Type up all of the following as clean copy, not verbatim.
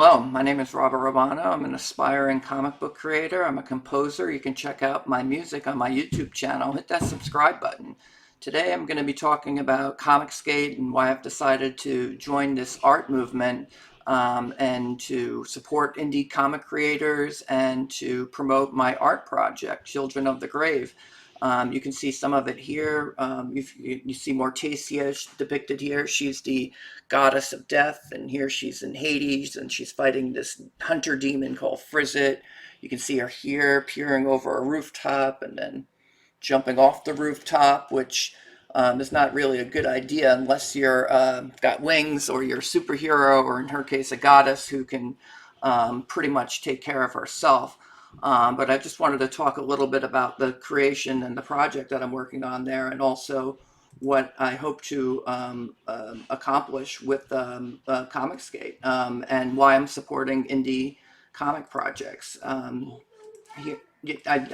Hello, my name is Robert Romano. I'm an aspiring comic book creator. I'm a composer. You can check out my music on my YouTube channel. Hit that subscribe button. Today I'm going to be talking about Comicsgate and why I've decided to join this art movement and to support indie comic creators and to promote my art project, Children of the Grave. You can see some of it here. You see Mortacia depicted here. She's the goddess of death, and here she's in Hades, and she's fighting this hunter demon called Frizzit. You can see her here peering over a rooftop and then jumping off the rooftop, which is not really a good idea unless you're got wings or you're a superhero, or in her case, a goddess who can pretty much take care of herself. But I just wanted to talk a little bit about the creation and the project that I'm working on there, and also what I hope to accomplish with Comicsgate, and why I'm supporting indie comic projects. I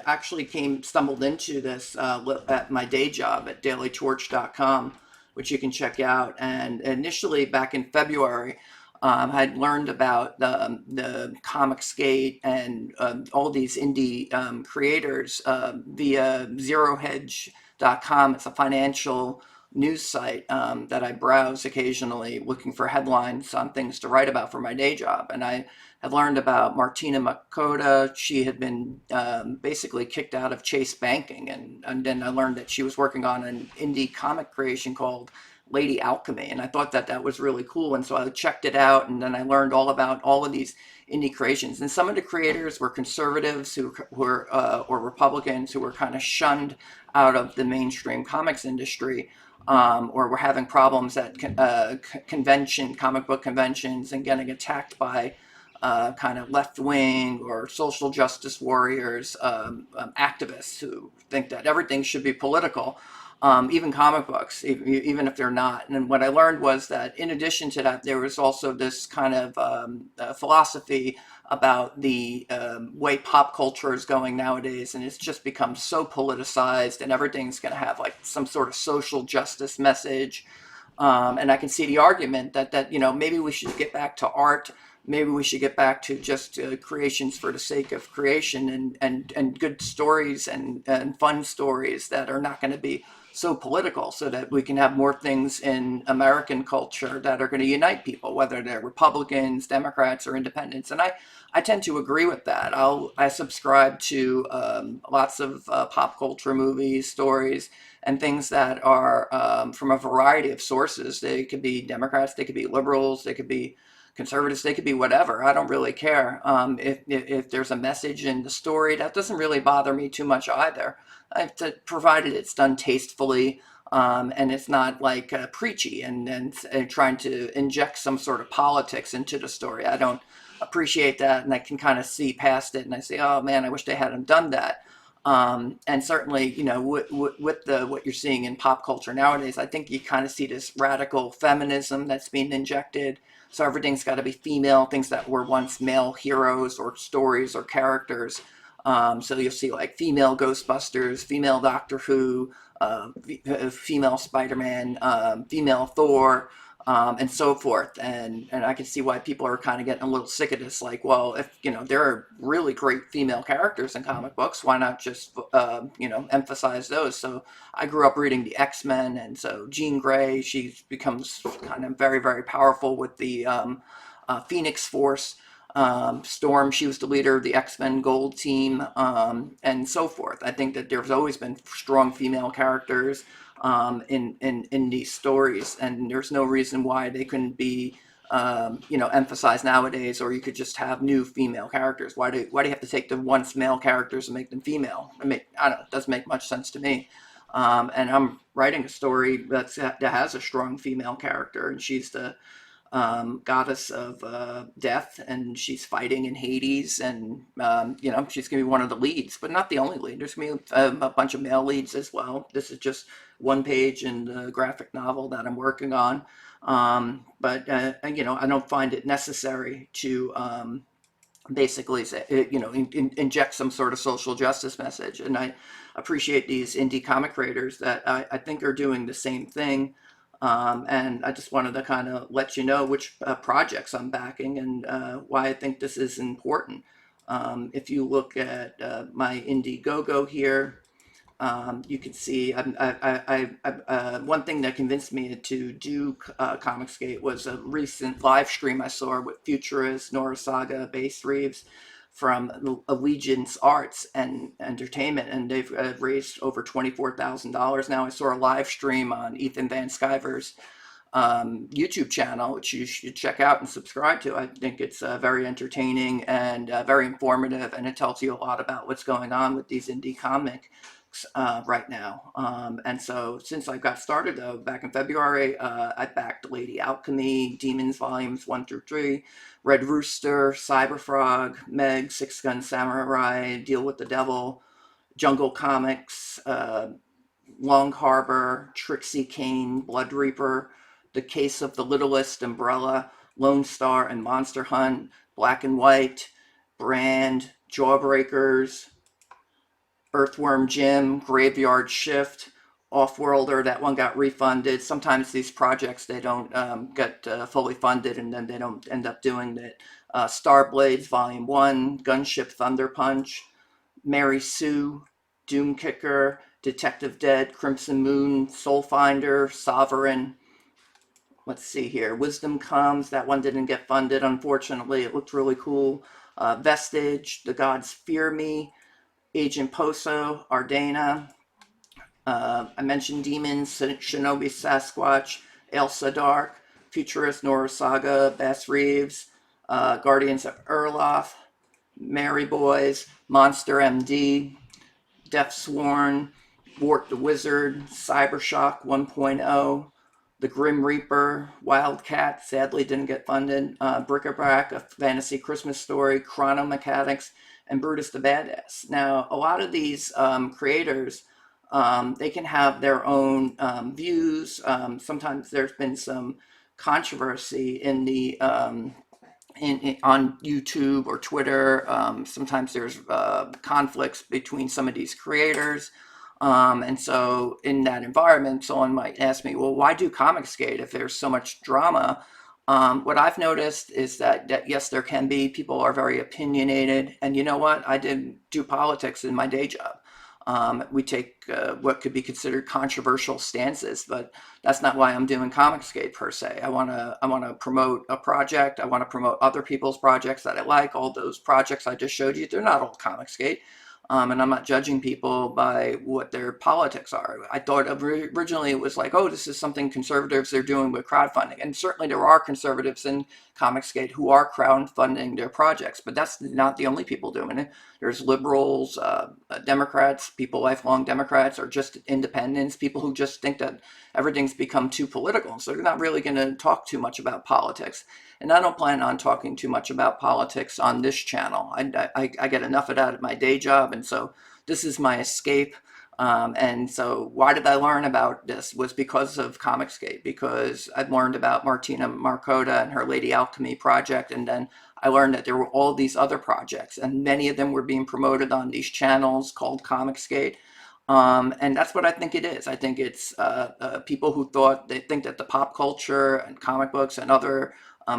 actually stumbled into this at my day job at dailytorch.com, which you can check out. And initially, back in February, I'd learned about the Comicsgate and all these indie creators via zerohedge.com. It's a financial news site that I browse occasionally looking for headlines on things to write about for my day job. And I had learned about Martina Makota. She had been basically kicked out of Chase Banking. And then I learned that she was working on an indie comic creation called Lady Alchemy. And I thought that that was really cool. And so I checked it out, and then I learned all about all of these indie creations. And some of the creators were conservatives who were or Republicans who were kind of shunned out of the mainstream comics industry, or were having problems at comic book conventions, and getting attacked by kind of left-wing or social justice warriors, activists who think that everything should be political, even comic books, even if they're not. And what I learned was that in addition to that, there was also this kind of philosophy about the way pop culture is going nowadays, and it's just become so politicized, and everything's going to have like some sort of social justice message. And I can see the argument that maybe we should get back to art. Maybe we should get back to just creations for the sake of creation, and good stories and fun stories that are not going to be so political, so that we can have more things in American culture that are going to unite people, whether they're Republicans, Democrats, or independents. And I tend to agree with that. I subscribe to lots of pop culture movies, stories, and things that are from a variety of sources. They could be Democrats, they could be liberals, they could be conservatives, they could be whatever. I don't really care. If there's a message in the story, that doesn't really bother me too much either, provided it's done tastefully, and it's not like preachy and trying to inject some sort of politics into the story. I don't appreciate that, and I can kind of see past it, and I say, oh man, I wish they hadn't done that. And certainly, with what you're seeing in pop culture nowadays, I think you kind of see this radical feminism that's being injected. So everything's got to be female, things that were once male heroes or stories or characters. So you'll see like female Ghostbusters, female Doctor Who, female Spider-Man, female Thor, and so forth. And I can see why people are kind of getting a little sick of this. Like, well, if there are really great female characters in comic books, why not just emphasize those? So I grew up reading the X-Men, and so Jean Grey, she becomes kind of very, very powerful with the Phoenix Force. Storm, she was the leader of the X-Men Gold team, and so forth. I think that there's always been strong female characters in these stories, and there's no reason why they couldn't be emphasized nowadays, or you could just have new female characters. Why do you have to take the once male characters and make them female? I don't know, it doesn't make much sense to me. And I'm writing a story that has a strong female character, and she's the goddess of death, and she's fighting in Hades, and she's gonna be one of the leads, but not the only lead. There's gonna be a bunch of male leads as well. This is just one page in the graphic novel that I'm working on, but I don't find it necessary to basically say, inject some sort of social justice message. And I appreciate these indie comic creators that I think are doing the same thing. And I just wanted to kind of let you know which projects I'm backing and why I think this is important. If you look at my IndieGoGo here, you can see one thing that convinced me to do Comicsgate was a recent live stream I saw with Futurist, Nora Saga, Bass Reeves from Allegiance Arts and Entertainment, and they've raised over $24,000 now. I saw a live stream on Ethan Van Sciver's YouTube channel, which you should check out and subscribe to. I think it's very entertaining and very informative, and it tells you a lot about what's going on with these indie comics right now. And so since I got started, though, back in February, I backed Lady Alchemy, Demons Volumes 1 through 3, Red Rooster, Cyberfrog, Meg, Six Gun Samurai, Deal with the Devil, Jungle Comics, Long Harbor, Trixie Kane, Blood Reaper, The Case of the Littlest, Umbrella, Lone Star and Monster Hunt, Black and White, Brand, Jawbreakers, Earthworm Jim, Graveyard Shift, Offworlder. That one got refunded. Sometimes these projects, they don't get fully funded, and then they don't end up doing it. Starblades Volume 1, Gunship Thunder Punch, Mary Sue, Doom Kicker, Detective Dead, Crimson Moon, Soulfinder, Sovereign. Let's see here. Wisdom Comes. That one didn't get funded, unfortunately. It looked really cool. Vestige, The Gods Fear Me, Agent Poso, Ardena. I mentioned Demons, Shinobi Sasquatch, Elsa Dark, Futurist, Nora Saga, Bass Reeves, Guardians of Erloth, Mary Boys, Monster MD, Death Sworn, Wart the Wizard, Cybershock 1.0, The Grim Reaper, Wildcat, sadly didn't get funded, Bric-a-Brac, A Fantasy Christmas Story, Chrono Mechanics, and Brutus the Badass. Now, a lot of these creators, they can have their own views. Sometimes there's been some controversy in the on YouTube or Twitter. Sometimes there's conflicts between some of these creators. And so in that environment, someone might ask me, well, why do Comicsgate if there's so much drama? What I've noticed is that yes, there can be, people are very opinionated. And you know what? I did do politics in my day job. We take what could be considered controversial stances, but that's not why I'm doing Comicsgate per se. I want to promote a project. I want to promote other people's projects that I like. All those projects I just showed you, they're not all Comicsgate. And I'm not judging people by what their politics are. I thought originally it was like, oh, this is something conservatives are doing with crowdfunding. And certainly there are conservatives in Comicsgate who are crowdfunding their projects, but that's not the only people doing it. There's liberals, Democrats, people, lifelong Democrats, or just independents, people who just think that everything's become too political. So they're not really going to talk too much about politics. And I don't plan on talking too much about politics on this channel. I get enough of that at my day job, and so this is my escape. And so why did I learn about this? Was because of Comicsgate, because I'd learned about Martina Markota and her Lady Alchemy project, and then I learned that there were all these other projects, and many of them were being promoted on these channels called Comicsgate. And that's what I think it is. I think it's people who they think that the pop culture and comic books and other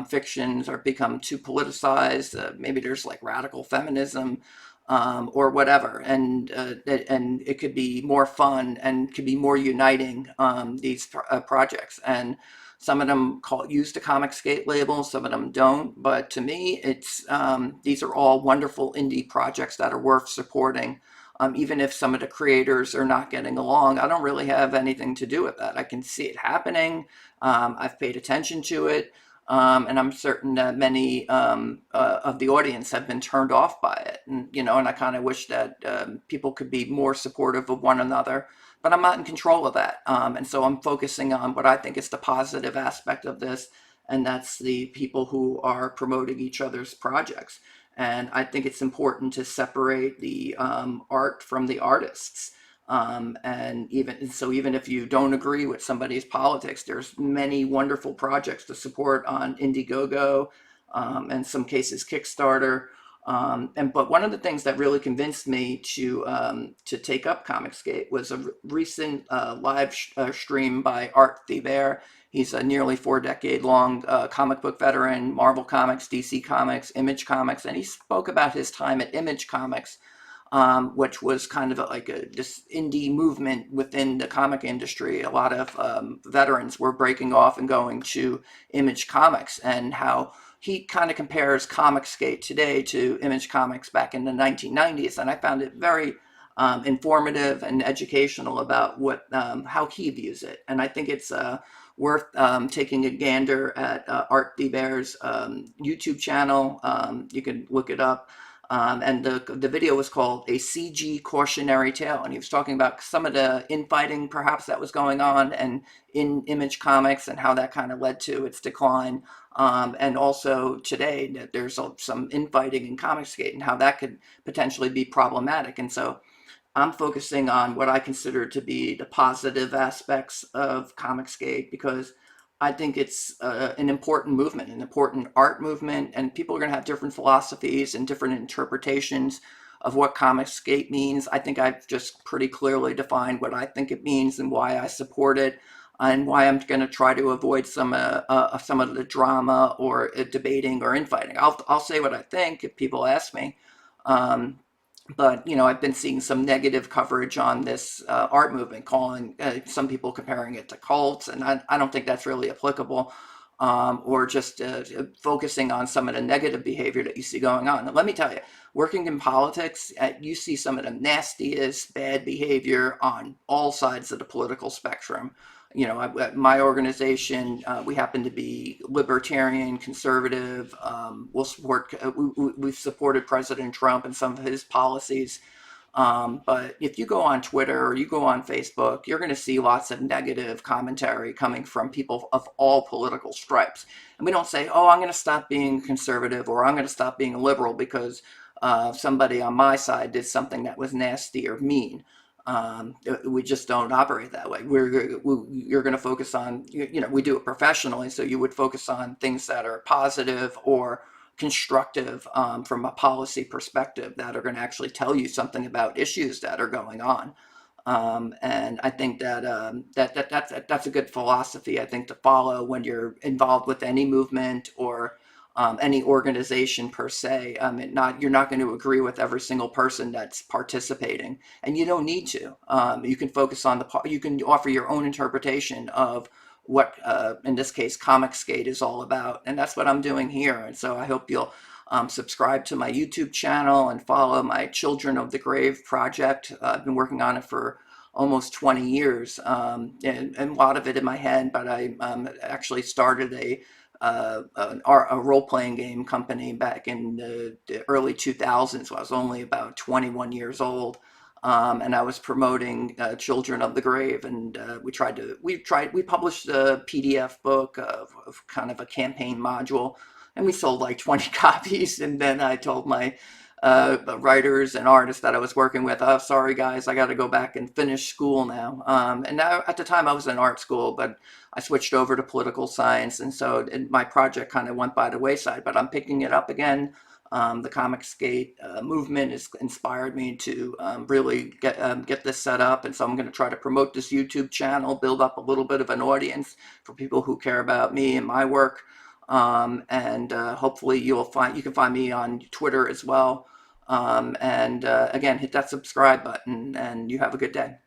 fictions are become too politicized. Maybe there's like radical feminism or whatever, and it could be more fun and could be more uniting, these projects. And some of them use the Comicsgate label, some of them don't. But to me, it's these are all wonderful indie projects that are worth supporting. Even if some of the creators are not getting along, I don't really have anything to do with that. I can see it happening. I've paid attention to it. And I'm certain that many of the audience have been turned off by it. And, and I kind of wish that people could be more supportive of one another, but I'm not in control of that. And so I'm focusing on what I think is the positive aspect of this, and that's the people who are promoting each other's projects. And I think it's important to separate the art from the artists. And even if you don't agree with somebody's politics, there's many wonderful projects to support on IndieGoGo, in some cases Kickstarter, But one of the things that really convinced me to take up Comicsgate was a recent live stream by ArtDBear. He's a nearly 4-decade-long comic book veteran, Marvel Comics, DC Comics, Image Comics, and he spoke about his time at Image Comics, which was kind of like this indie movement within the comic industry. A lot of veterans were breaking off and going to Image Comics, and how he kind of compares Comicsgate today to Image Comics back in the 1990s. And I found it very informative and educational about how he views it. And I think it's worth taking a gander at ArtDBear's YouTube channel. You can look it up. And the video was called A CG Cautionary Tale, and he was talking about some of the infighting perhaps that was going on and in Image Comics, and how that kind of led to its decline. And also today that there's some infighting in Comicsgate and how that could potentially be problematic. And so I'm focusing on what I consider to be the positive aspects of Comicsgate, because I think it's an important movement, an important art movement, and people are going to have different philosophies and different interpretations of what Comicsgate means. I think I've just pretty clearly defined what I think it means and why I support it, and why I'm going to try to avoid some of the drama or debating or infighting. I'll say what I think if people ask me. Um, but I've been seeing some negative coverage on this art movement, calling some people comparing it to cults, and I don't think that's really applicable, or just focusing on some of the negative behavior that you see going on. And let me tell you, working in politics, you see some of the nastiest bad behavior on all sides of the political spectrum. My organization, we happen to be libertarian, conservative. We've supported President Trump and some of his policies. But if you go on Twitter or you go on Facebook, you're going to see lots of negative commentary coming from people of all political stripes. And we don't say, oh, I'm going to stop being conservative or I'm going to stop being liberal because somebody on my side did something that was nasty or mean. We just don't operate that way. You're going to focus on, we do it professionally, so you would focus on things that are positive or constructive from a policy perspective, that are going to actually tell you something about issues that are going on. And I think that's a good philosophy, I think, to follow when you're involved with any movement or any organization per se. You're not going to agree with every single person that's participating, and you don't need to. You can focus on you can offer your own interpretation of what, in this case, Comicsgate is all about, and that's what I'm doing here. And so I hope you'll subscribe to my YouTube channel and follow my Children of the Grave project. I've been working on it for almost 20 years, and a lot of it in my head, but I actually started a role-playing game company back in the early 2000s. So I was only about 21 years old, and I was promoting Children of the Grave, and we published a PDF book of kind of a campaign module, and we sold like 20 copies. And then I told my writers and artists that I was working with, oh, sorry guys, I got to go back and finish school now. And now, at the time I was in art school, but I switched over to political science, and so my project kind of went by the wayside, but I'm picking it up again. The Comicsgate movement has inspired me to really get this set up, and so I'm going to try to promote this YouTube channel, build up a little bit of an audience for people who care about me and my work. And hopefully you can find me on Twitter as well. And again, hit that subscribe button, and you have a good day.